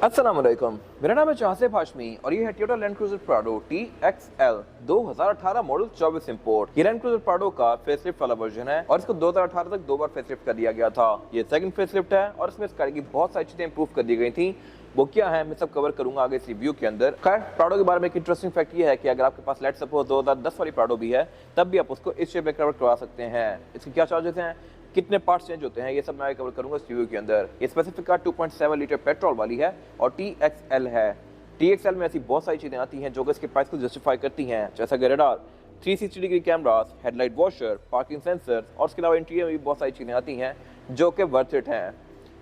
अस्सलामुअलैकुम, मेरा नाम है चासिफ हाशमी और ये है Toyota land cruiser Prado TXL 2018 model 24 import. ये लैंड क्रूजर प्राडो का फेसलिफ्ट वाला वर्जन है और इसको 2018 तक 2 बार फेसलिफ्ट कर दिया गया था। ये सेकंड फेसलिफ्ट है और इसमें इस गाड़ी की बहुत सारी चीजें इंप्रूव कर दी गई थी। वो क्या है मैं सब कवर करूंगा आगे इस रिव्यू के अंदर। खैर, प्राडो के बारे में एक इंटरेस्टिंग फैक्ट ये है कि अगर आपके पास लेट्स सपोज 2010 वाली प्राडो भी है तब भी आप उसको इस शेप में कवर करवा सकते हैं। इसके क्या चार्जेस हैं, कितने पार्ट्स चेंज होते हैं, ये सब मैं कवर करूंगा इस रिव्यू के अंदर। ये स्पेसिफिक कार 2.7 लीटर पेट्रोल वाली है और TXL है। TXL में ऐसी बहुत सारी चीजें आती हैं जो कि इसके प्राइस को जस्टिफाई करती हैं, जैसा कि radar, 360 degree cameras, headlight washer, parking sensor और इसके अलावा इंटीरियर में भी बहुत सारी चीजें आती हैं जो कि वर्थ इट हैं।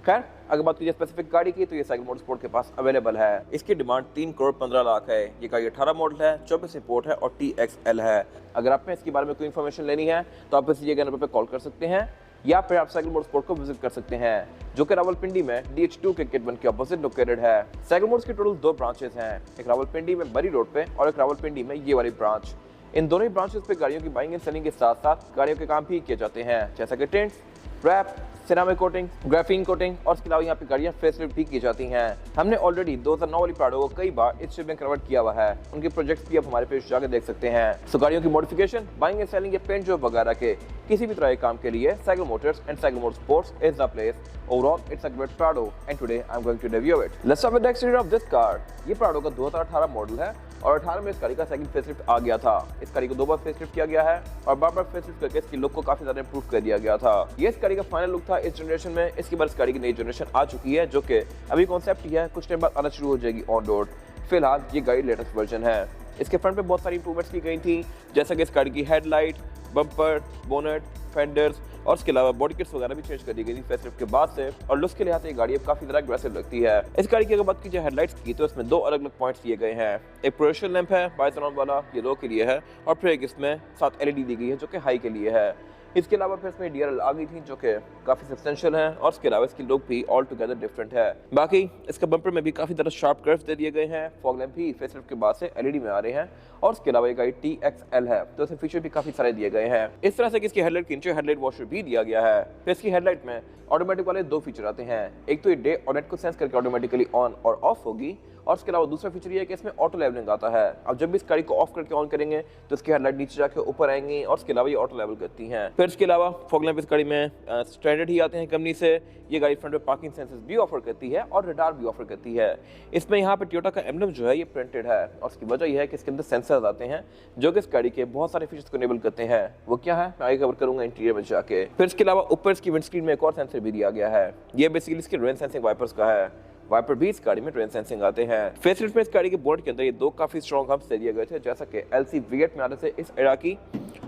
खैर, अगर बात कीजिए स्पेसिफिक गाड़ी की तो ये साइकिल मोटरस्पोर्ट के पास अवेलेबल है। इसकी डिमांड 3 करोड़ 15 लाख है। ये गाड़ी 18 मॉडल है, 24 इंपोर्ट है और TXL है। अगर आप में इसके बारे में कोई इन्फॉर्मेशन लेनी है तो आप इसी जगह नंबर पर कॉल कर सकते हैं या फिर आप साइकिल मोटरस्पोर्ट को विजिट कर सकते हैं जो कि रावलपिंडी में DH2 के किट 1 के ऑपोजिट लोकेटेड है। साइकिल मोटर्स के टोटल 2 ब्रांचेस हैं, एक रावलपिंडी में बरी रोड पे और एक रावलपिंडी में ये वाली ब्रांच। इन दोनों ही ब्रांचेस पे गाड़ियों की बाइंग एंड सेलिंग के साथ साथ गाड़ियों के काम भी किए जाते हैं, जैसा कि tint, wrap, ceramic coating, graphene coating और इसके अलावा यहाँ पे गाड़ियाँ फेसलिफ्ट भी की जाती हैं। हमने ऑलरेडी 2009 वाली प्राडो को कई बार इस शेप में कन्वर्ट किया हुआ है। उनके प्रोजेक्ट्स भी आप हमारे पेज जाकर देख सकते हैं। सो गाड़ियों की मॉडिफिकेशन, बाइंग एंड सेलिंग या पेंट जॉब वगैरह के किसी भी तरह के काम के लिए cycle Motors and cycle motorsports is the place. Overall, it's a great Prado, and today I'm going to review it. Let's start with the exterior of this car. ये Prado का 2018 मॉडल है और 18 में इस गाड़ी का सेकंड फेसलिफ्ट आ गया था। इस गाड़ी को 2 बार फेसलिफ्ट किया गया है और बार-बार फेसलिफ्ट करके इसकी लुक को काफी ज्यादा इंप्रूव कर दिया गया था। ये इस गाड़ी का फाइनल लुक था इस जनरेशन में। इसके बाद इस गाड़ी की नई जनरेशन आ चुकी है जो कि अभी कॉन्सेप्ट ही है, कुछ टाइम बाद आना शुरू हो जाएगी ऑन रोड। फिलहाल ये गाड़ी लेटेस्ट वर्जन है। इसके फ्रंट पे बहुत सारी इंप्रूवमेंट्स की गई थी, जैसा कि इस गाड़ी की हेडलाइट, बम्पर, बोनेट, फेंडर्स और इसके अलावा बॉडी किट्स वगैरह भी चेंज कर दी गई थी फेसलिफ्ट के बाद से। और लुक्स के लिहाज से ये गाड़ी अब काफी ज्यादा एग्रेसिव लगती है। इस गाड़ी की अगर बात कीजिए हेडलाइट्स की तो इसमें 2 अलग अलग पॉइंट्स दिए गए हैं। एक प्रोजेक्शन लैंप है बाइसोनॉन वाला, ये लो के लिए है, और फिर एक इसमें 7 LED दी गई है जो कि हाई के लिए है। इसके अलावा फिर इसमें DRL आ गई थी जो कि काफी सब्सटेंशियल है और इसके अलावा इसकी लुक भी ऑल टुगेदर डिफरेंट है। बाकी इसके बम्पर में भी काफी ज्यादा शार्प कर्व्स दे दिए गए हैं। फॉग लैंप भी फेसलिफ्ट के बाद से LED में आ रहे हैं और इसके अलावा ये गाड़ी TXL है तो इसमें फीचर भी काफी सारे दिए गए हैं। इस तरह से इसकी हेडलाइट के नीचे हेडलाइट वॉशर भी दिया गया है। फिर इसकी हेडलाइट में ऑटोमेटिक वाले 2 फीचर आते हैं। एक तो ये डे और नाइट को सेंस करके ऑटोमेटिकली ऑन और ऑफ होगी और इसके अलावा दूसरा फीचर ये है कि इसमें ऑटो लेवलिंग आता है। अब जब भी इस गाड़ी को ऑफ करके ऑन करेंगे तो इसकी हेडलाइट नीचे जाके ऊपर आएंगी और इसके अलावा ये ऑटो लेवल करती हैं। फिर इसके अलावा फॉग लैंप इस गाड़ी में स्टैंडर्ड ही आते हैं कंपनी से। ये गाड़ी फ्रंट में पार्किंग सेंसर्स भी ऑफर करती है और रडार भी ऑफर करती है। इसमें यहाँ पे टोयोटा का एम्बलम जो है ये प्रिंटेड है और इसकी वजह यह है कि इसके अंदर सेंसर्स आते हैं जो कि इस गाड़ी के बहुत सारे फीचर्स को इनेबल करते हैं। वो क्या है मैं आगे कवर करूंगा इंटीरियर में जाके। फिर इसके अलावा ऊपर इसकी विंडस्क्रीन में एक और सेंसर भी दिया गया है। ये बेसिकली इसके रेन सेंसिंग वाइपर्स का है। वाइपर भी इस गाड़ी में रेन सेंसिंग आते हैं। फेसलिफ्ट में इस गाड़ी के बोर्ड के अंदर ये 2 काफी स्ट्रॉन्ग हब्स दे दिए गए थे, जैसा कि LC V8 में आने से इस एरा की,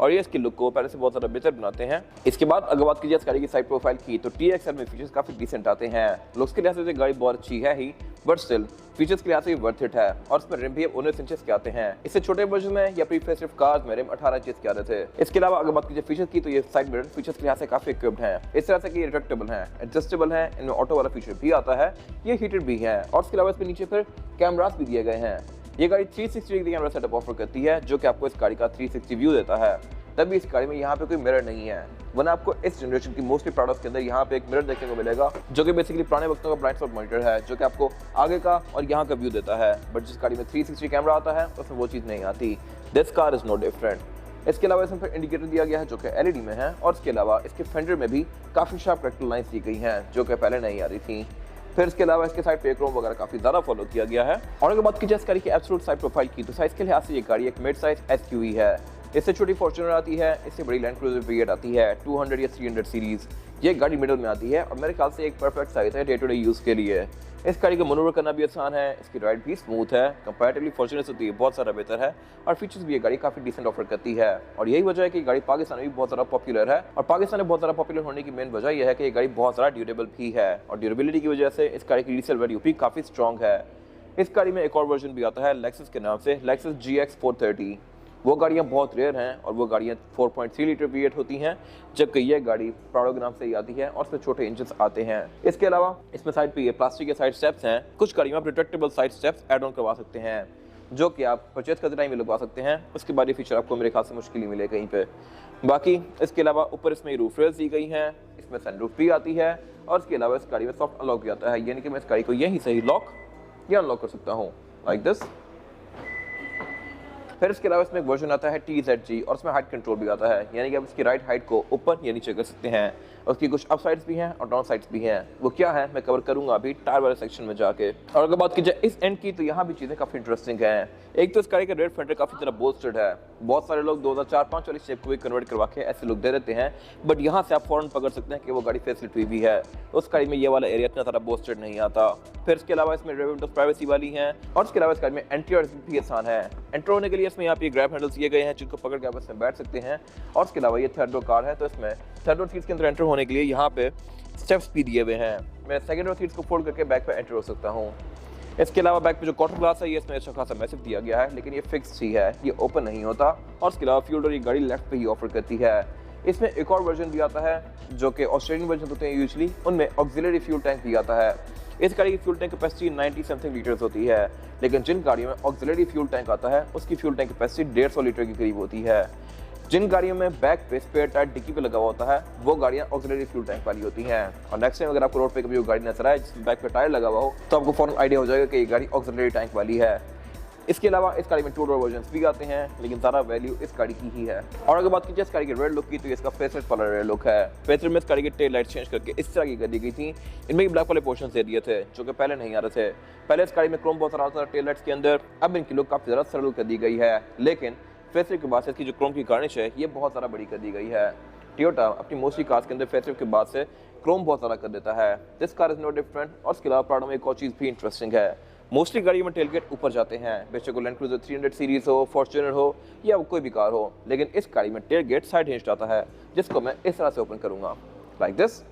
और ये इसकी लुक को पहले से बहुत ज्यादा बेहतर बनाते हैं। इसके बाद अगर बात कीजिए इस गाड़ी की साइड प्रोफाइल की तो TXL में फीचर्स काफी डिसेंट आते हैं। लुक्स के लिहाज से गाड़ी बहुत अच्छी है ही, बट स्टिल फीचर्स के लिहाज से वर्थ इट है। और इसमें रिम भी 19 इंचेस के आते हैं। इससे छोटे वर्जन में या प्री फेसलिफ्ट कार्स में रिम 18 इंचेस के आते थे। इसके अलावा अगर बात कीजिए फीचर्स की तो ये साइड मिरर फीचर्स के लिहाज से काफी इक्विप्ड हैं। इस तरह से कि ये रिट्रैक्टेबल हैं, एडजस्टेबल हैं, इनमें ऑटो वाला फीचर भी आता है, ये हीटेड भी है और इसके अलावा इसमें नीचे फिर कैमरास भी दिए गए हैं। ये गाड़ी 360 डिग्री कैमरा सेटअप ऑफर करती है जो कि आपको इस गाड़ी का 360 व्यू देता है। तभी इस गाड़ी में यहाँ पे कोई मिरर नहीं है, वरना आपको इस जनरेशन की मोस्टली प्रोडक्ट्स के अंदर यहाँ पे एक मिरर देखने को मिलेगा जो कि बेसिकली पुराने वक्तों का ब्लाइंड स्पॉट मॉनिटर है जो कि आपको आगे का और यहाँ का व्यू देता है। बट जिस गाड़ी में 360 कैमरा आता है उसमें वो चीज़ नहीं आती। This car is no different. इसके अलावा इसमें फिर इंडिकेटर दिया गया है जो कि LED में है और इसके अलावा इसके फेंडर में भी काफ़ी शार्प रेक्टल लाइन्स दी गई हैं जो कि पहले नहीं आ रही थी। फिर इसके अलावा इसके साइड पे क्रोम वगैरह काफी ज्यादा फॉलो किया गया है। और अगर बात कीजिए इस गाड़ी की एब्सोल्यूट साइड प्रोफाइल की तो साइज के लिहाज से ये गाड़ी एक मिड साइज SUV है। इससे छोटी फॉर्च्यूनर आती है, इससे बड़ी लैंड क्रूजर V8 आती है 200 या 300 सीरीज। ये गाड़ी मिडिल में आती है और मेरे ख्याल से एक परफेक्ट साइज है डे टू डे यूज के लिए। इस गाड़ी को मनूवर करना भी आसान है, इसकी राइड भी स्मूथ है, कंपैरेटिवली फॉर्च्यूनर से तो ये बहुत सारा बेहतर है और फीचर्स भी ये गाड़ी काफी डिसेंट ऑफर करती है। और यही वजह है कि गाड़ी पाकिस्तान में भी बहुत ज्यादा पॉपुलर है और पाकिस्तान में बहुत ज्यादा पॉपुलर होने की मेन वजह यह है कि ये गाड़ी बहुत ज्यादा ड्यूरेबल भी है और ड्यूरेबिलिटी की वजह से इस गाड़ी की रीसेल वैल्यू भी काफी स्ट्रॉन्ग है। इस गाड़ी में एक और वर्जन भी आता है लेक्सस के नाम से, लेक्सस GX 430। वो गाड़ियाँ बहुत रेयर हैं और वो गाड़ियाँ 4.3 लीटर V8 होती हैं, जबकि ये गाड़ी प्राडो के नाम से ही आती है और इसमें छोटे इंजन आते हैं। इसके अलावा इसमें साइड पे ये प्लास्टिक के साइड स्टेप्स हैं। कुछ गाड़ियों में आप retractable side steps add on करवा सकते हैं जो कि आप परचेज करते टाइम में लगवा सकते हैं। उसके बाद ये फीचर आपको मेरे ख्याल से मुश्किल ही मिले कहीं पे। बाकी इसके अलावा ऊपर इसमें रूफ रेल्स दी गई हैं, इसमें सनरूफ भी आती है और इसके अलावा इस गाड़ी में सॉफ्ट अनलॉक भी आता है, यानी कि मैं इस गाड़ी को यहीं से ही लॉक ये अनलॉक कर सकता हूँ लाइक दिस। फिर इसके अलावा इसमें एक वर्जन आता है TZG और उसमें हाइट कंट्रोल भी आता है, यानी कि आप इसकी राइड हाइट को ऊपर या नीचे कर सकते हैं। उसकी कुछ अप साइड्स भी हैं और डाउन साइड्स भी हैं। वो क्या है मैं कवर करूंगा अभी टायर वाले सेक्शन में जाके। और अगर बात की जाए इस एंड की तो यहाँ भी चीज़ें काफ़ी इंटरेस्टिंग हैं। एक तो इस गाड़ी का रेयर फेंडर काफ़ी ज़्यादा बोस्टेड है। बहुत सारे लोग 2004-05 वाली शेप को भी कन्वर्ट करवा के ऐसे लुक दे देते हैं, बट यहाँ से आप फौरन पकड़ सकते हैं कि वो गाड़ी फेसलिफ्ट हुई भी है। उस गाड़ी में ये वाला एरिया इतना ज़्यादा बोस्टेड नहीं आता। फिर इसके अलावा इसमें रियर विंडोज प्राइवेसी वाली हैं और इसके अलावा इस गाड़ी में एंट्री भी आसान है। एंटर होने के लिए इसमें यहाँ पे ग्रैब हैंडल्स दिए गए हैं जिनको पकड़ के आप इसमें बैठ सकते हैं। और इसके अलावा ये थर्ड रो कार है तो इसमें थर्ड रो सीट्स के अंदर एंटर होने के लिए यहाँ पे स्टेप्स भी दिए हुए हैं। मैं सेकंड रो सीट्स को फोल्ड करके बैक पे एंटर हो सकता हूँ। इसके अलावा बैक पे जो क्वार्टर ग्लास है ये इसमें अच्छा खासा मैसिव दिया गया है, लेकिन ये फिक्स ही है, ये ओपन नहीं होता। और इसके अलावा फ्यूल डोर ये गाड़ी लेफ्ट पे ही ऑफर करती है। इसमें एक और वर्जन भी आता है जो कि ऑस्ट्रेलियन वर्जन होते हैं यूजुअली, उनमें ऑक्सिलरी फ्यूल टैंक भी आता है। इस गाड़ी की fuel tank capacity 90 something litres होती है, लेकिन जिन गाड़ियों में ऑक्सिलरी फ्यूल टैंक आता है उसकी फ्यूल टैंक कैपेसिटी 150 लीटर के करीब होती है। जिन गाड़ियों में बैक पे स्पेयर टायर डिक्की पे लगा हुआ होता है वो गाड़ियां ऑक्सिलरी फ्यूल टैंक वाली होती हैं। और नेक्स्ट टाइम अगर आपको रोड पे कभी वो गाड़ी नजर आए जिसमें बैक पे टायर लगा हुआ हो तो आपको फौरन आइडिया हो जाएगा कि ये गाड़ी ऑक्सिलरी टैंक वाली है। इसके अलावा इस गाड़ी में 2 डोर वर्जन्स भी आते हैं, लेकिन ज़्यादा वैल्यू इस गाड़ी की ही है। और अगर बात की जाए इस गाड़ी के रेयर लुक की तो इसका फेसलिफ्ट वाला रेयर लुक है। फेसलिफ्ट में इस गाड़ी की टेल लाइट चेंज करके इस तरह की कर दी गई थी। इनमें ब्लैक वाले पोर्शन दे दिए थे जो कि पहले नहीं आ रहे थे। पहले इस गाड़ी में क्रोम बहुत सारा टेल लाइट्स के अंदर, अब इनकी लुक काफ़ी ज़्यादा सरल कर दी गई है, लेकिन फेसलिफ्ट के बाद से इसकी जो क्रोम की गार्निश है ये बहुत ज़्यादा बड़ी कर दी गई है। टोयोटा अपनी मोस्टली कार्स के अंदर फेसलिफ्ट के बाद से क्रोम बहुत ज़्यादा कर देता है। This car is no different. और इसके अलावा प्राडो में एक और चीज़ भी इंटरेस्टिंग है, मोस्टली गाड़ियों में टेलगेट ऊपर जाते हैं, बेशक वो लैंड क्रूजर 300 सीरीज हो, फॉर्च्यूनर हो या कोई भी कार हो, लेकिन इस गाड़ी में टेलगेट साइड हिंज आता है जिसको मैं इस तरह से ओपन करूंगा लाइक दिस।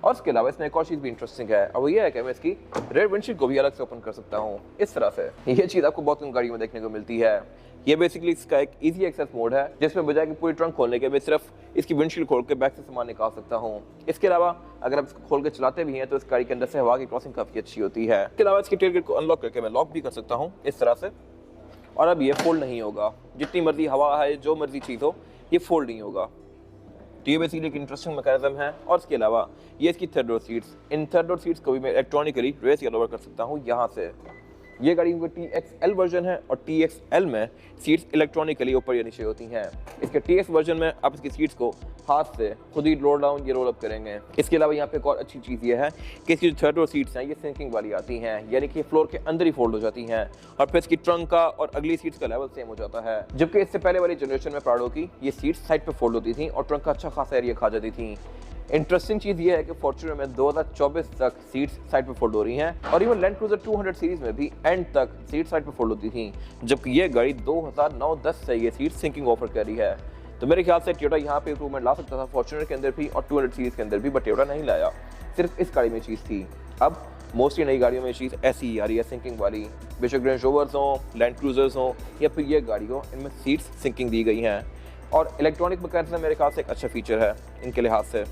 और इसके अलावा इसमें एक और चीज़ भी इंटरेस्टिंग है और वो ये है कि मैं इसकी रेयर विंडशील्ड को भी अलग से ओपन कर सकता हूँ इस तरह से। ये चीज़ आपको बहुत कम गाड़ियों में देखने को मिलती है। ये बेसिकली इसका एक इजी एक्सेस मोड है जिसमें बजाय कि पूरी ट्रंक खोलने के मैं सिर्फ इसकी विंडशील्ड खोल के बैक से सामान निकाल सकता हूँ। इसके अलावा अगर आप इसको खोल के चलाते भी हैं तो इस गाड़ी के अंदर से हवा की क्रॉसिंग काफ़ी अच्छी होती है। इसके अलावा इसकी टेलगेट को अनलॉक करके मैं लॉक भी कर सकता हूँ इस तरह से, और अब ये फोल्ड नहीं होगा। जितनी मर्जी हवा है, जो मर्जी चीज़ हो, ये फोल्ड नहीं होगा। तो ये बेसिकली एक इंटरेस्टिंग मैकेनिज्म है। और इसके अलावा ये इसकी थर्ड रो सीट्स, इन थर्ड रो सीट्स को भी मैं इलेक्ट्रॉनिकली रेस या लोवर कर सकता हूँ यहाँ से। ये गाड़ी का TXL वर्जन है और TXL में सीट्स इलेक्ट्रॉनिकली ऊपर या नीचे होती हैं। इसके TX वर्जन में आप इसकी सीट्स को हाथ से खुद ही रोल डाउन या रोल अप करेंगे। इसके अलावा यहाँ पे एक और अच्छी चीज़ ये है कि इसकी जो थर्ड रो सीट्स हैं ये सिंकिंग वाली आती हैं, यानी कि फ्लोर के अंदर ही फोल्ड हो जाती हैं और फिर इसकी ट्रंक का और अगली सीट्स का लेवल सेम हो जाता है। जबकि इससे पहले वाली जनरेशन में प्राडो की ये सीट्स साइड पर फोल्ड होती थी और ट्रंक का अच्छा खासा एरिया खा जाती थी। इंटरेस्टिंग चीज़ ये है कि फॉर्च्यूनर में 2024 तक सीट्स साइड पे फोल्ड हो रही हैं और इवन लैंड क्रूजर 200 सीरीज में भी एंड तक सीट साइड पे फोल्ड होती थी, जबकि ये गाड़ी 2009-10 से ये सीट सिंकिंग ऑफर कर रही है। तो मेरे ख्याल से टोयोटा यहाँ पे इंप्रूवमेंट ला सकता था फॉर्च्यूनर के अंदर भी और 200 सीरीज के अंदर भी, बट टोयोटा नहीं लाया, सिर्फ इस गाड़ी में चीज़ थी। अब मोस्टली नई गाड़ियों में चीज़ ऐसी ही आ रही है सिंकिंग वाली, बेशक रेंज रोवर्स हों, लैंड क्रूजर्स हों या फिर ये गाड़ी हो, इनमें सीट्स सिंकिंग दी गई हैं। और इलेक्ट्रॉनिक मैकेनिज्म मेरे ख्याल से एक अच्छा फीचर है इनके लिहाज से।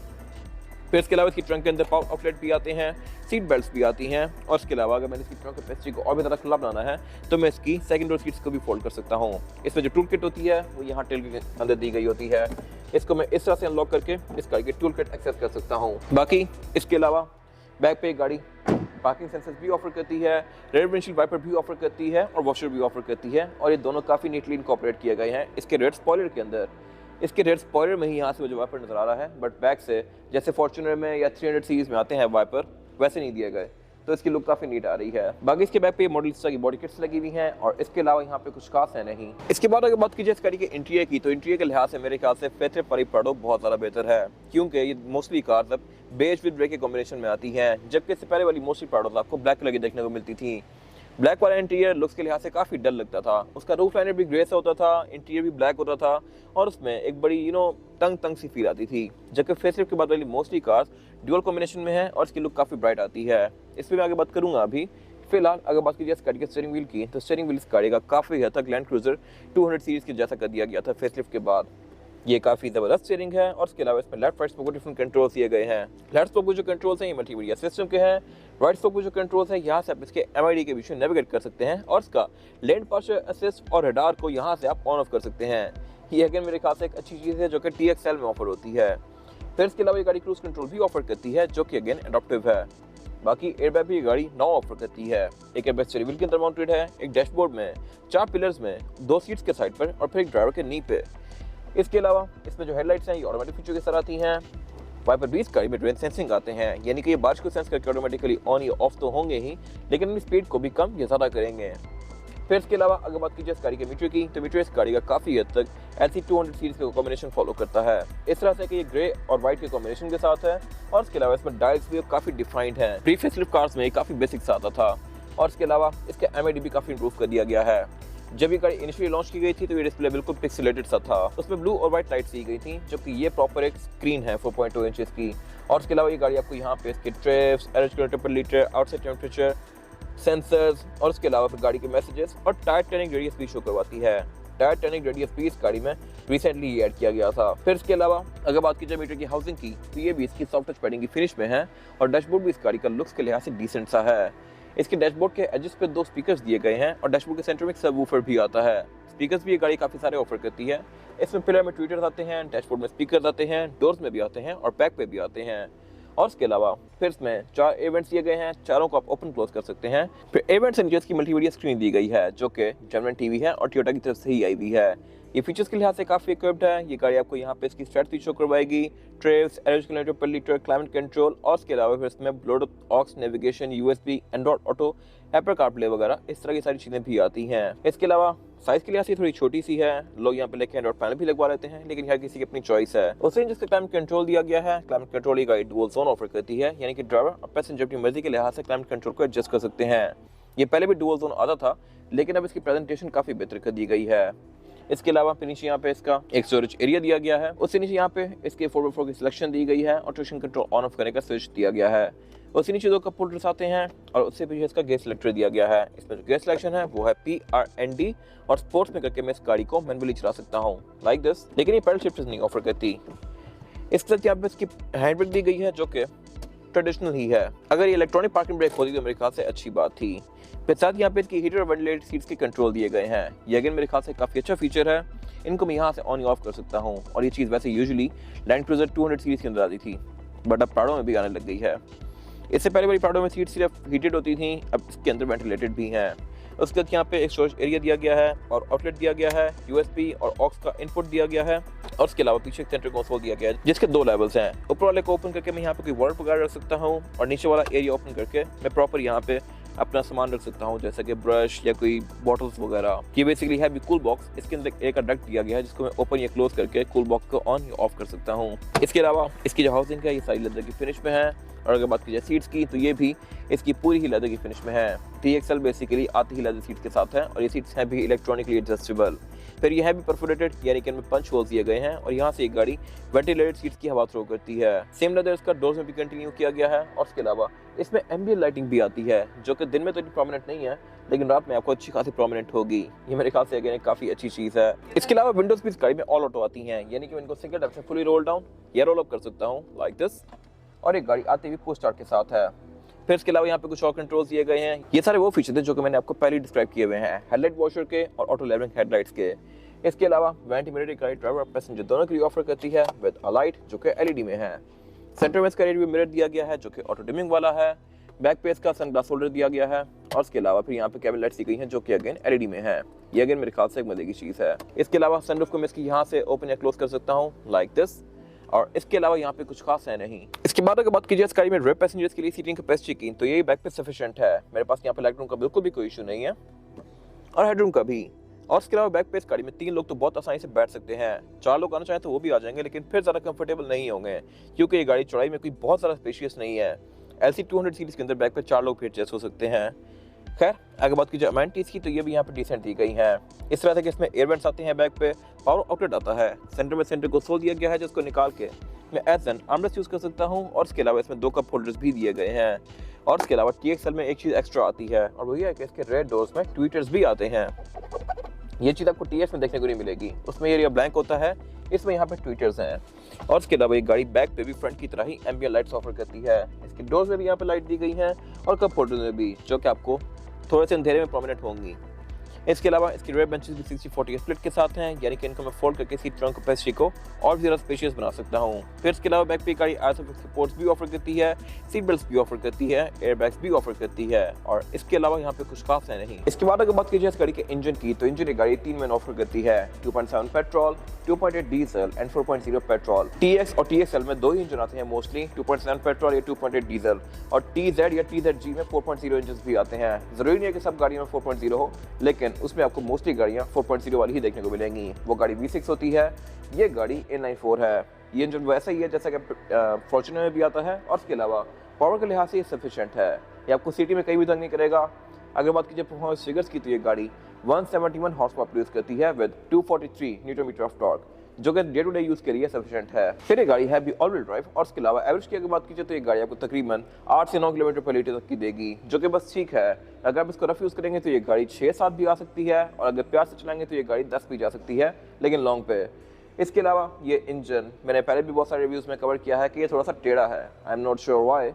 फिर इसके अलावा इसकी ट्रंक के अंदर पावर आउटलेट भी आते हैं, सीट बेल्ट्स भी आती हैं। और इसके अलावा अगर मैंने इसकी ट्रंक कैपेसिटी को और भी ज़्यादा खुला बनाना है तो मैं इसकी सेकंड रो सीट्स को भी फोल्ड कर सकता हूँ। इसमें जो टूल किट होती है वो यहाँ टेल के अंदर दी गई होती है। इसको मैं इस तरह से अनलॉक करके इस गाड़ी के टूल किट एक्सेस कर सकता हूँ। बाकी इसके अलावा बैक पे एक गाड़ी पार्किंग सेंसर्स भी ऑफर करती है, रेयर विंडशील्ड वाइपर भी ऑफर करती है और वॉशर भी ऑफर करती है, और ये दोनों काफ़ी नीटली इनकॉर्पोरेट किए गए हैं इसके रेड स्पॉइलर के अंदर। इसके रेड स्पॉइलर में ही यहाँ से मुझे वाइपर नजर आ रहा है, बट बैक से जैसे फॉर्च्यूनर में या 300 सीरीज में आते हैं वाइपर, वैसे नहीं दिए गए, तो इसकी लुक काफ़ी नीट आ रही है। बाकी इसके बैक पे मॉडल की बॉडी किट्स लगी हुई हैं और इसके अलावा यहाँ पे कुछ खास है नहीं। इसके बाद अगर बात कीजिए इस गाड़ी के इंटीरियर की, तो इंटीरियर के लिहाज से मेरे ख्याल से फेथलिफ्ट वाली प्राडो बहुत ज़्यादा बेहतर है, क्योंकि ये मोस्टली कार्स अब बेज विद ग्रे के कॉम्बिनेशन में आती हैं, जबकि इससे पहले वाली मोस्टली प्राडो आपको ब्लैक कलर की देखने को मिलती थी। ब्लैक वाला इंटीरियर लुक्स के लिहाज से काफ़ी डल लगता था, उसका रूफ लाइनर भी ग्रे से होता था, इंटीरियर भी ब्लैक होता था और उसमें एक बड़ी तंग सी फील आती थी। जबकि फेसलिफ्ट के बाद वाली मोस्टली कार्स ड्यूअल कॉम्बिनेशन में है और इसकी लुक काफ़ी ब्राइट आती है। इस पर मैं आगे बात करूंगा। अभी फिलहाल अगर बात कीजिए इस गाड़ी के स्टीयरिंग व्हील की, तो स्टीयरिंग व्हील इस गाड़ी का काफ़ी हद तक लैंड क्रूजर 200 सीरीज के जैसा कर दिया गया था फेसलिफ्ट के बाद। ये काफ़ी ज़बरदस्त स्टीयरिंग है और इसके अलावा इसमें लेफ्ट राइट स्पोक को डिफरेंट कंट्रोल्स दिए गए हैं। लेफ्ट स्पोक को जो कंट्रोल्स हैं ये मल्टीमीडिया सिस्टम के हैं, राइट स्पोक को जो कंट्रोल्स हैं यहाँ से आप इसके MID के बीच में नेविगेट कर सकते हैं और इसका लेन पोस्चर असिस्ट और रडार को यहाँ से आप ऑन ऑफ कर सकते हैं। ये अगेन मेरे ख्याल से एक अच्छी चीज़ है जो कि TXL में ऑफर होती है। फिर इसके अलावा ये गाड़ी क्रूज कंट्रोल भी ऑफर करती है जो कि अगेन एडॉप्टिव है। बाकी एयरबैग भी ये गाड़ी 9 ऑफर करती है। एक एयरबैग स्टीयरिंग व्हील के अंदर माउंटेड है, एक डैशबोर्ड में, 4 पिलर्स में, 2 सीट्स के साइड पर और फिर एक ड्राइवर के नी पे। इसके अलावा इसमें जो हेडलाइट्स हैं ये ऑटोमेटिक फीचर के साथ आती हैं। वाइपर भी इस गाड़ी में रेन सेंसिंग आते हैं, यानी कि ये बारिश को सेंस करके ऑटोमेटिकली ऑन या ऑफ तो होंगे ही, लेकिन अपनी स्पीड को भी कम या ज़्यादा करेंगे। फिर इसके अलावा अगर बात कीजिए इस गाड़ी के मीटर की, तो मीटर इस गाड़ी का काफ़ी हद तक LC200 सीरीज का कॉम्बिनेशन फॉलो करता है। इस तरह से कि ये ग्रे और व्हाइट के कॉम्बिनेशन के साथ है और इसके अलावा इसमें डायल्स भी काफ़ी डिफाइंड हैं। प्री फेसलिफ्ट कार्स में काफ़ी बेसिक सा आता था और इसके अलावा इसका MID भी काफ़ी इंप्रूव कर दिया गया है। जब ये गाड़ी इनिशियली लॉन्च की गई थी तो ये डिस्प्ले बिल्कुल पिक्सेलेटेड सा था, उसमें ब्लू और व्हाइट लाइट्स दी गई थी, जबकि ये प्रॉपर एक स्क्रीन है 4.2 इंचेस की। और इसके अलावा ये गाड़ी आपको यहाँ पे इसके trips, average kilometre per litre, outside temperature, sensors और इसके अलावा फिर गाड़ी के मैसेजेस और टायर टर्निंग रेडियस भी शो करवाती है। टायर टर्निंग रेडियस भी इस गाड़ी में रिसेंटली ऐड किया गया था। फिर इसके अलावा अगर बात की जाए मीटर की हाउसिंग की, तो ये भी इसकी सॉफ्ट टच पैडिंग की फिनिश में है और डैशबोर्ड भी इस गाड़ी का लुक्स के लिहाज से डिसेंट सा है। इसके डैशबोर्ड के एजेस पे 2 स्पीकर्स दिए गए हैं और डैशबोर्ड के सेंटर में एक सबवूफर भी आता है। स्पीकर्स भी ये गाड़ी काफ़ी सारे ऑफर करती है। इसमें पिलर में ट्विटर्स आते हैं, डैशबोर्ड में स्पीकर्स आते हैं, डोर्स में भी आते हैं और बैक पे भी आते हैं। और इसके अलावा फिर इसमें 4 इवेंट्स दिए गए हैं, चारों को आप ओपन क्लोज कर सकते हैं। फिर इवेंट्स एंड की मल्टीमीडिया स्क्रीन दी गई है जो कि जेनवन टीवी है और टोयोटा की तरफ से ही आई हुई है। ये फीचर्स के लिहाज से काफ़ी इक्विप्ड है। ये गाड़ी आपको यहाँ पे इसकी स्ट्रेटजी शो करवाएगी, ट्रेव्स, average kilometre per litre, climate control और इसके अलावा फिर इसमें Bluetooth, aux, navigation, USB, Android Auto, Apple CarPlay वगैरह इस तरह की सारी चीज़ें भी आती हैं। इसके अलावा साइज के लिहाज से थोड़ी छोटी सी है, लोग यहाँ पे लेके एंड्रॉइड पैनल भी लगवा लेते हैं, लेकिन हर किसी की अपनी चॉइस है। उसे जिसका क्लाइमेट कंट्रोल दिया गया है, क्लाइमेट कंट्रोल ये गाड़ी डुअल जोन ऑफर करती है, यानी कि ड्राइवर और पैसेंजर अपनी मर्जी के लिहाज से क्लाइमेट कंट्रोल को एडजस्ट कर सकते हैं। ये पहले भी डुअल जोन आता था, लेकिन अब इसकी प्रेजेंटेशन काफ़ी बेहतर कर दी गई है। इसके अलावा फिर नीचे यहाँ पे इसका एक स्टोरेज एरिया दिया गया है, उससे नीचे यहाँ पे इसके 4x4 की सिलेक्शन दी गई है और ट्रैक्शन कंट्रोल ऑन ऑफ करने का स्विच दिया गया है। उससे नीचे 2 कप होल्डर्स आते हैं और उससे पीछे इसका गेयर सिलेक्टर दिया गया है। इसमें जो गेयर सिलेक्शन है वो है PRND और स्पोर्ट्स में करके मैं इस गाड़ी को मैनुअली चला सकता हूँ लाइक दिस, लेकिन ये पैडल शिफ्टर्स नहीं ऑफर करती। इसके साथ यहाँ पे इसकी हैंड ब्रेक दी गई है जो कि ट्रेडिशनल ही है। अगर ये इलेक्ट्रॉनिक पार्किंग ब्रेक होती तो मेरे ख्याल से अच्छी बात थी। फिर साथ यहाँ पे इसकी हीटर और वेंटिलेटेड सीट्स के कंट्रोल दिए गए हैं। ये अगेन मेरे ख्याल से काफ़ी अच्छा फीचर है। इनको मैं यहाँ से ऑन या ऑफ कर सकता हूँ और ये चीज़ वैसे यूजुअली लैंड क्रूजर 200 सीरीज के अंदर आती थी, बट अब प्राडो में भी आने लग गई है। इससे पहले वाली प्राडो में सीट सिर्फ हीटेड होती थी, अब इसके अंदर वेंटिलेटेड भी हैं। उसके बाद यहाँ पे एक स्टोरेज एरिया दिया गया है और आउटलेट दिया गया है, USB और ऑक्स का इनपुट दिया गया है और उसके अलावा पीछे एक सेंटर कंसोल दिया गया है जिसके 2 लेवल्स हैं। ऊपर वाले को ओपन करके मैं यहाँ पे कोई वर्ड वगैरह रख सकता हूँ और नीचे वाला एरिया ओपन करके मैं प्रॉपर यहाँ पे अपना सामान रख सकता हूँ, जैसे कि ब्रश या कोई बॉटल्स वगैरह। ये बेसिकली है भी कूल बॉक्स। इसके अंदर एक डक्ट दिया गया है जिसको मैं ओपन या क्लोज करके कूल बॉक्स को ऑन या ऑफ कर सकता हूँ। इसके अलावा इसकी जो हाउसिंग है ये सारी लेदर की फिनिश में है और अगर बात की जाए सीट्स की तो ये भी इसकी पूरी ही लेदर की फिनिश में है। TXL बेसिकली आती ही लेदर सीट के साथ है और ये सीट्स हैं भी इलेक्ट्रॉनिकली एडजस्टेबल। फिर ये है भी परफोरेटेड, यानी कि इनमें पंच होल्स दिए गए हैं और यहाँ से एक गाड़ी वेंटिलेटेड सीट्स की हवा थ्रो करती है। सेम लेदर इसका डोर्स में भी कंटिन्यू किया गया है और इसके अलावा इसमें एम्बिएंट लाइटिंग भी आती है जो कि दिन में तो इतनी प्रोमिनेंट नहीं है, लेकिन रात में आपको अच्छी खासी प्रोमिनेंट होगी। ये मेरे ख्याल से अगेन काफ़ी अच्छी चीज़ है। इसके अलावा विंडोज भी इस गाड़ी में ऑल ऑटो आती हैं, यानी कि मैं इनको सिंगल टैप से फुली रोल डाउन या रोल अप कर सकता हूँ लाइक दिस, और एक गाड़ी आती हुई पुश स्टार्ट के साथ है। फिर इसके अलावा यहाँ पे कुछ और कंट्रोल्स दिए गए हैं। ये सारे वो फीचर थे जो कि मैंने आपको पहले डिस्क्राइब किए हुए हैं, हेडलाइट वॉशर के और ऑटो लेवलिंग हेडलाइट्स के। इसके अलावा वेंट मिरर गाड़ी ड्राइवर और पैसेंजर दोनों के लिए ऑफर करती है विद अ लाइट जो कि LED में है। सेंटर में इसका रेडियो मिरर दिया गया है जो कि ऑटो डिमिंग वाला है। बैक पे इसका सनग्लास होल्डर दिया गया है और इसके अलावा फिर यहाँ पे कैबिन लाइट्स दी गई हैं जो कि अगेन LED में है। ये अगेन मेरे ख्याल से एक मजे की चीज़ है। इसके अलावा सनरूफ को मैं इसकी यहाँ से ओपन या क्लोज कर सकता हूँ लाइक दिस, और इसके अलावा यहाँ पे कुछ खास है नहीं। इसके बाद अगर बात कीजिए इस गाड़ी में रेयर पैसेंजर्स के लिए सीटिंग कैपेसिटी की, तो ये बैक पे सफिशिएंट है। मेरे पास यहाँ पे लेग रूम का बिल्कुल भी कोई इशू नहीं है और हेडरूम का भी। और इसके अलावा बैक पे इस गाड़ी में 3 लोग तो बहुत आसानी से बैठ सकते हैं। 4 लोग आना चाहें तो वो भी आ जाएंगे, लेकिन फिर ज़्यादा कंफर्टेबल नहीं होंगे क्योंकि ये गाड़ी चौड़ाई में कोई बहुत ज़्यादा स्पेशियस नहीं है। LC200 सीरीज के अंदर बैक पे 4 लोग फिर एडजस्ट हो सकते हैं। खैर अगर बात कीजिए अमेनिटीज़ की, तो ये भी यहाँ पे डिसेंट दी गई हैं। इस तरह से कि इसमें एयर वेंट्स आते हैं, बैक पे पावर आउटलेट आता है, सेंटर में सेंटर कंसोल दिया गया है जिसको निकाल के मैं एज एन आर्मरेस्ट यूज़ कर सकता हूँ और इसके अलावा इसमें 2 कप होल्डर्स भी दिए गए हैं। और इसके अलावा TXL में एक चीज़ एक्स्ट्रा आती है और वही है कि इसके रेड डोर्स में ट्विटर्स भी आते हैं। ये चीज़ आपको TS में देखने को नहीं मिलेगी, उसमें एरिया ब्लैंक होता है, इसमें यहाँ पे ट्विटर्स हैं। और इसके अलावा ये गाड़ी बैक पे भी फ्रंट की तरह ही एम्बिएंट लाइट्स ऑफर करती है। इसके डोर्स में भी यहाँ पे लाइट दी गई हैं और कप होल्डर में भी, जो कि आपको थोड़े से अंधेरे में प्रोमिनेंट होंगी। इसके अलावा इसकी रेयर बेंचेस भी 60-40 स्प्लिट के साथ हैं, यानी कि इनको मैं फोल्ड करके सीट ट्रंक कैपेसिटी को और भी ज़्यादा स्पेशियस बना सकता हूँ। फिर इसके अलावा बैक पे गाड़ी आइसोफिक्स सपोर्ट्स भी ऑफर करती है, सीट बेल्ट भी ऑफर करती है, एयर बैग्स भी ऑफर करती है और इसके अलावा यहाँ पे कुछ खास है नहीं। इसके बाद अगर बात कीजिए इस गाड़ी के इंजन की, तो इंजन गाड़ी 3 में ऑफर करती है, 2.7 petrol, 2.8 diesel and 4.0 petrol. TX और TXL में 2 ही इंजन आते हैं मोस्टली, 2.7 पेट्रोल या 2.8 डीजल, और TZ या TZG में 4.0 इंजन भी आते हैं। जरूरी नहीं है कि सब गाड़ियों में 4.0 हो, लेकिन उसमें आपको मोस्टली गाड़ियाँ 4.0 वाली ही देखने को मिलेंगी। वो गाड़ी V6 होती है, ये गाड़ी A94 है। ये इंजन वैसा ही है जैसा कि फॉर्च्यूनर में भी आता है और इसके अलावा पावर के लिहाज से ये सफिशिएंट है, ये आपको सिटी में कहीं भी तंग नहीं करेगा। अगर बात कीजिए परफॉर्मेंस फिगर्स की, तो ये गाड़ी 171 हॉर्स पावर प्रोड्यूस करती है with 243 newton metre of torque, जो कि डे टू डे यूज के लिए सफिशिएंट है। फिर ये गाड़ी है भी ऑल व्हील ड्राइव और इसके अलावा एवरेज की अगर बात कीजिए तो ये गाड़ी आपको तकरीबन 8 से 9 किलोमीटर पर लीटर तक की देगी, जो कि बस ठीक है। अगर आप इसको रफ यूज करेंगे तो ये गाड़ी 6-7 भी आ सकती है, और अगर प्यार से चलाएंगे तो ये गाड़ी 10 भी जा सकती है, लेकिन लॉन्ग पे। इसके अलावा ये इंजन मैंने पहले भी बहुत सारे रिव्यूज में कवर किया है कि ये थोड़ा सा टेढ़ा है। I am not sure why.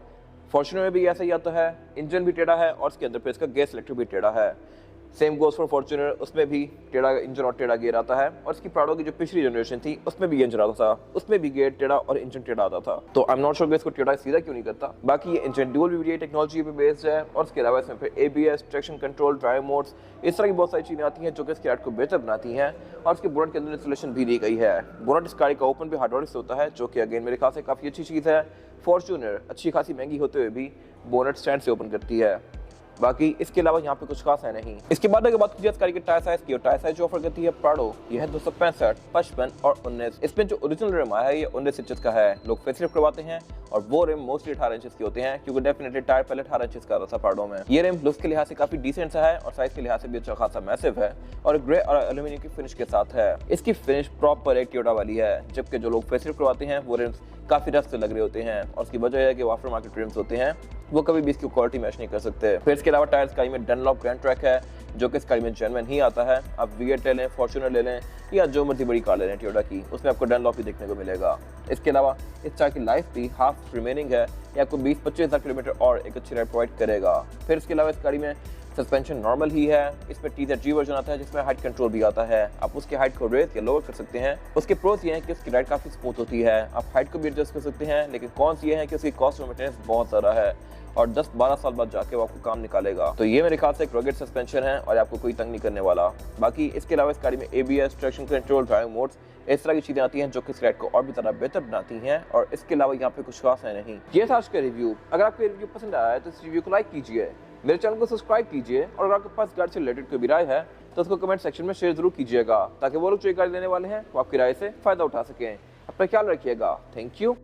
Fortuner में भी ऐसा ही आता है, इंजन भी टेढ़ा है और इसके अंदर पे इसका गैस सिलेक्टर भी टेढ़ा है। सेम गोज फॉर फॉर्च्यूनर, उसमें भी टेढ़ा इंजन और टेढ़ा गियर आता है, और इसकी प्राडो की जो पिछली जनरेशन थी उसमें भी इंजन आता था, उसमें भी गियर टेढ़ा और इंजन टेढ़ा आता था। तो आई एम नॉट श्योर इसको टेढ़ा सीधा क्यों नहीं करता। बाकी ये इंजन ड्यूल वीवीआई टेक्नोलॉजी पे बेस्ड है, और इसके अलावा इसमें फिर ABS, traction control, drive modes, इस तरह की बहुत सारी चीजें आती हैं जो कि इसके राइड को बेहतर बनाती हैं। और इसके बोनट के अंदर इंस्टॉलेशन भी दी गई है। बोनट इस गाड़ी का ओपन भी हाइड्रोलिक से होता है, जो कि अगेन मेरे ख्याल से काफी अच्छी चीज है। फॉर्च्यूनर अच्छी खासी महंगी होते हुए भी बोनट स्टैंड से ओपन करती है। बाकी इसके अलावा यहाँ पे कुछ खास है नहीं। इसके बाद अगर बात कीजिए इस गाड़ी के टायर साइज की, और टायर साइज जो ऑफर करती है प्राडो, ये है 265, 55 और 19। इसमें जो ओरिजिनल रिम है ये 19 इंचेस का है। लोग फेसलिफ्ट करवाते हैं और वो रिम मोस्टली 18 इंचेस की होते हैं, क्योंकि डेफिनेटली टायर पहले 18 इंचेस का था प्राडो में। ये रिम लुक्स के लिहाज से काफी डिसेंट सा है और साइज के लिहाज से भी अच्छा खासा मैसिव है, और ग्रे और एल्यूमिनियम की फिनिश के साथ है। इसकी फिनिश प्रॉपर एक टोयोटा वाली है, जबकि जो लोग फेसलिफ्ट करवाते हैं वो रिम्स काफी रफ से लग रहे होते हैं, और उसकी वजह है कि वो आफ्टर मार्केट रिम्स होते हैं, वो कभी भी इसकी क्वालिटी मैच नहीं कर सकते। फिर इसके अलावा टायर्स गाड़ी में डनलॉप ग्रैंड ट्रैक है, जो कि इस गाड़ी में जेन्युइन ही आता है। आप V8 ले लें, फॉर्च्यूनर ले लें या जो मर्जी बड़ी कार ले लें टोयोटा की, उसमें आपको डनलॉप ही देखने को मिलेगा। इसके अलावा इस कार की लाइफ भी हाफ रिमेनिंग है, ये आपको 20-25 हज़ार किलोमीटर और एक अच्छी राइड प्रोवाइड करेगा। फिर इसके अलावा इस गाड़ी में सस्पेंशन नॉर्मल ही है। इसमें TZG वर्जन आता है जिसमें हाइट कंट्रोल भी आता है, आप उसकी हाइट को रेज या लोअर कर सकते हैं। उसके प्रोस ये हैं कि उसकी राइड काफी स्मूथ होती है, आप हाइट को भी एडजस्ट कर सकते हैं, लेकिन कॉन्स ये है कि उसकी कॉस्ट और मेंटेनेंस बहुत ज़्यादा है और 10-12 साल बाद जाके वो आपको काम निकालेगा। तो ये मेरे ख्याल से एक रगेड सस्पेंशन है और आपको कोई तंग नहीं करने वाला। बाकी इसके अलावा इस गाड़ी में ABS, traction control, drive modes, इस तरह की चीजें आती हैं जो कि इस राइड को और भी ज़्यादा बेहतर बनाती हैं, और इसके अलावा यहाँ पे कुछ खास है नहीं। ये था आज का रिव्यू। अगर आपको रिव्यू पसंद आया है तो इस रिव्यू को लाइक कीजिए, मेरे चैनल को सब्सक्राइब कीजिए, और अगर आपके पास गाड़ी से रिलेटेड कोई भी राय है तो उसको कमेंट सेक्शन में शेयर जरूर कीजिएगा, ताकि वो लोग जो गाड़ी लेने वाले हैं वो आपकी राय से फायदा उठा सकें। अपना ख्याल रखिएगा। Thank you.